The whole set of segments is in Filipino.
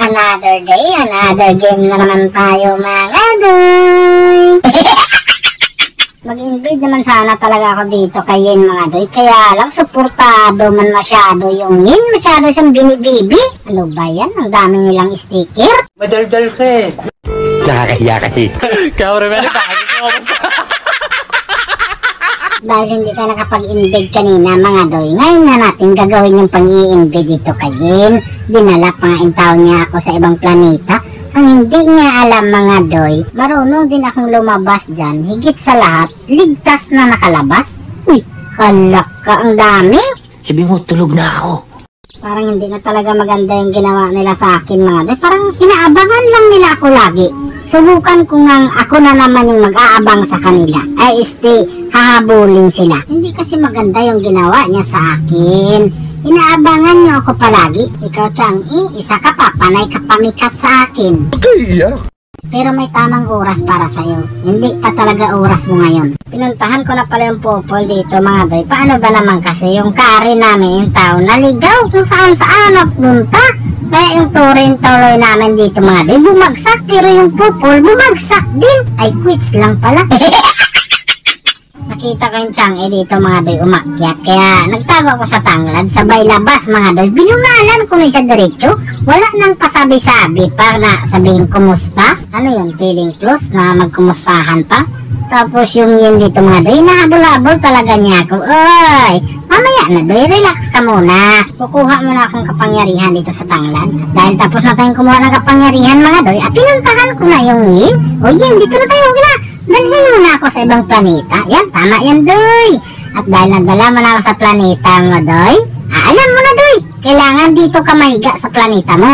Another day, another game na naman tayo mga doy. Mag-invade naman sana talaga ako dito kay Yin mga doy. Kaya lang suportado man masyado yung Yin. Masyado siyang binibibi. Ano ba yan? Ang dami nilang sticker. Madaldal ka eh. Nakakahiya kasi. Kaya rin bakit ko Dahil hindi ka nakapag-invade kanina mga doy, ngayon na natin gagawin yung pang-i-invade dito kay Yin. Dinala pa nga tao niya ako sa ibang planeta. Ang hindi niya alam mga doy, marunong din akong lumabas dyan. Higit sa lahat, ligtas na nakalabas. Uy, halak ka, ang dami. Sabi mo, tulog na ako. Parang hindi na talaga maganda yung ginawa nila sa akin mga doy. Parang inaabangan lang nila ako lagi. Subukan ko nga ako na naman yung mag-aabang sa kanila. Ay hahabulin sila. Hindi kasi maganda yung ginawa niya sa akin. Inaabangan niyo ako palagi. Ikaw, Chang-i, isa ka pa, panay ka pamikat sa akin. Okay, Pero may tamang oras para sa'yo. Hindi pa talaga oras mo ngayon. Pinuntahan ko na pala yung popol dito mga doy. Paano ba naman kasi yung kari namin yung tao naligaw kung saan napunta. Kaya yung turin tuloy namin dito mga doy bumagsak. Pero yung popol bumagsak din. Ay quits lang pala. Nakita ko yung Chang-i dito mga doy umakyat. Kaya nagtago ako sa tanglad. Sabay labas mga doy. Binungalan ko na siya diretso. Wala nang pasabi-sabi pa na sabihin kumusta. Ano yun? Feeling close na magkumustahan pa. Tapos yung Yin dito mga doy. Nahabol-habol talaga niya ako. Oy! Mamaya na doy. Relax ka muna. Kukuha muna akong kapangyarihan dito sa tanglad. At dahil tapos na tayong kumuha ng kapangyarihan mga doy. At pinuntahan ko na yung Yin. O Yin, dito na tayo. Dalhin mo na ako sa ibang planeta. Yan, tama yan, doy. At dahil nadala mo na ako sa planeta mo, doy, alam mo na, doy, kailangan dito ka mahiga sa planeta mo.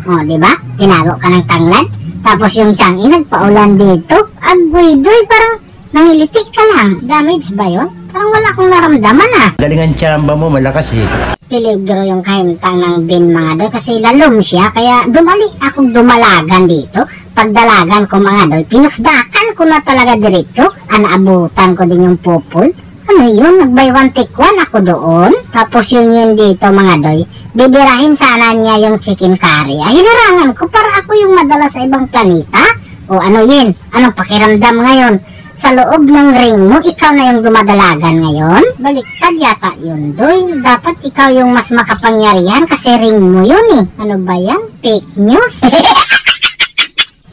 O, di ba? Tinago ka ng tanglad. Tapos yung Chang-i nagpaulan dito. Agoy, doy, parang nangilitik ka lang. Damage ba yun? Parang wala akong naramdaman, ah. Galingan tsamba mo, malakas eh. Peligro yung kahimtang ng bin mga doy kasi lalom siya. Kaya dumali akong dumalagan dito. Pagdalagan ko mga doy, pinusdakan ko na talaga diretso. Anaabutan ko din yung popol. Ano yun? Nag-buy one take one ako doon. Tapos yun dito mga doy. Bibirahin sana niya yung chicken curry. Ay, hinarangan ko para ako yung madala sa ibang planeta. O ano yun? Anong pakiramdam ngayon? Sa loob ng ring mo, ikaw na yung dumadalagan ngayon? Baliktad yata yun, doy. Dapat ikaw yung mas makapangyarihan kasi ring mo yun eh. Ano ba yan? Fake news?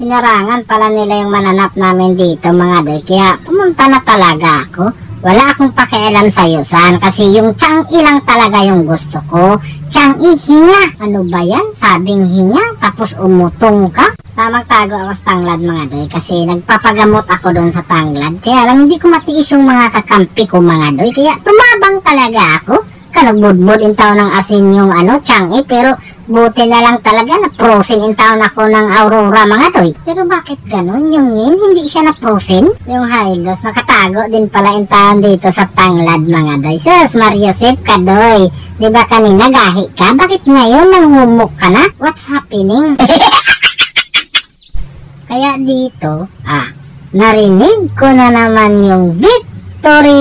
Hinarangan pala nila yung mananap namin dito mga doy. Kaya pumunta na talaga ako. Wala akong pakialam sa yusan kasi yung Chang-i lang talaga yung gusto ko. Chang-i, hinga! Ano ba yan? Sabing hinga? Tapos umutong ka? Tamang tago ako sa tanglad mga doy kasi nagpapagamot ako doon sa tanglad. Kaya lang hindi ko matiis yung mga kakampi ko mga doy. Kaya tumabang talaga ako. Kanagbudbud in taon ng asin yung Chang-i pero buti na lang talaga na frozen in taon ako ng Aurora mga doy. Pero bakit ganun? Yung Yin hindi siya na frozen? Yung Hylos nakatago din pala in taon dito sa tanglad mga doy. Sus Maria Sip ka doy. Diba kanina gahi ka? Bakit ngayon nanghumok ka na? What's happening? Kaya dito, narinig ko na naman yung victory!